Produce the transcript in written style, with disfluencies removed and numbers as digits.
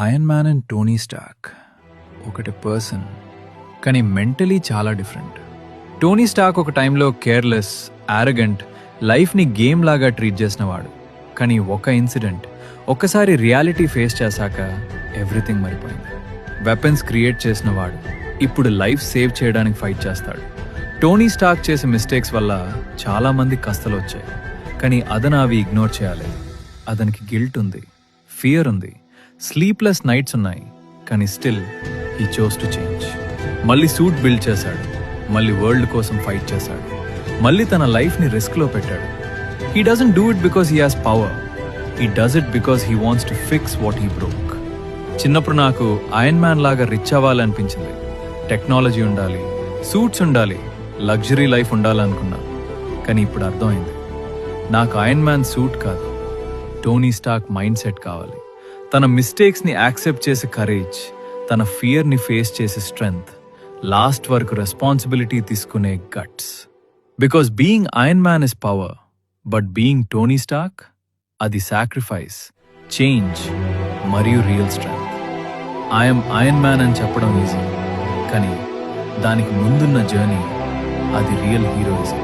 Iron Man and Tony Stark ఒకటి person, కానీ mentally చాలా డిఫరెంట్. టోనీ స్టార్క్ ఒక టైంలో కేర్లెస్, యారగెంట్, లైఫ్ని గేమ్ లాగా ట్రీట్ చేసినవాడు. కానీ ఒక ఇన్సిడెంట్, ఒక్కసారి రియాలిటీ ఫేస్ చేశాక ఎవ్రీథింగ్ మారిపోయింది. వెపన్స్ క్రియేట్ చేసినవాడు ఇప్పుడు లైఫ్ సేవ్ చేయడానికి ఫైట్ చేస్తాడు. టోనీ స్టార్క్ చేసే మిస్టేక్స్ వల్ల చాలామంది కష్టాలు వచ్చాయి, కానీ అతను అవి ఇగ్నోర్ చేయాలి. అతనికి గిల్ట్ ఉంది, ఫియర్ ఉంది, స్లీప్లెస్ నైట్స్ ఉన్నాయి, కానీ still he chose to change. మళ్ళీ సూట్ బిల్డ్ చేశాడు, మళ్ళీ వరల్డ్ కోసం ఫైట్ చేశాడు, మళ్ళీ తన లైఫ్ని రిస్క్లో పెట్టాడు. He doesn't do it because he has power, he does it because he wants to fix what he broke. చిన్నప్పుడు నాకు ఐరన్ మ్యాన్ లాగా రిచ్ అవ్వాలనిపించింది. టెక్నాలజీ ఉండాలి, సూట్స్ ఉండాలి, లగ్జరీ లైఫ్ ఉండాలనుకున్నా. కానీ ఇప్పుడు అర్థమైంది, నాకు ఐరన్ మ్యాన్ సూట్ కాదు, టోనీ స్టార్క్ మైండ్ సెట్ కావాలి. తన మిస్టేక్స్ని యాక్సెప్ట్ చేసే కరేజ్, తన ఫియర్ని ఫేస్ చేసే స్ట్రెంగ్త్, లాస్ట్ వరకు రెస్పాన్సిబిలిటీ తీసుకునే guts. Because being iron man is power, but being Tony Stark అది సాక్రిఫైస్, చేంజ్ మరియు real strength. I'm Iron Man అని చెప్పడం ఈజీ, కానీ దానికి ముందున్న జర్నీ అది రియల్ హీరోయిజం.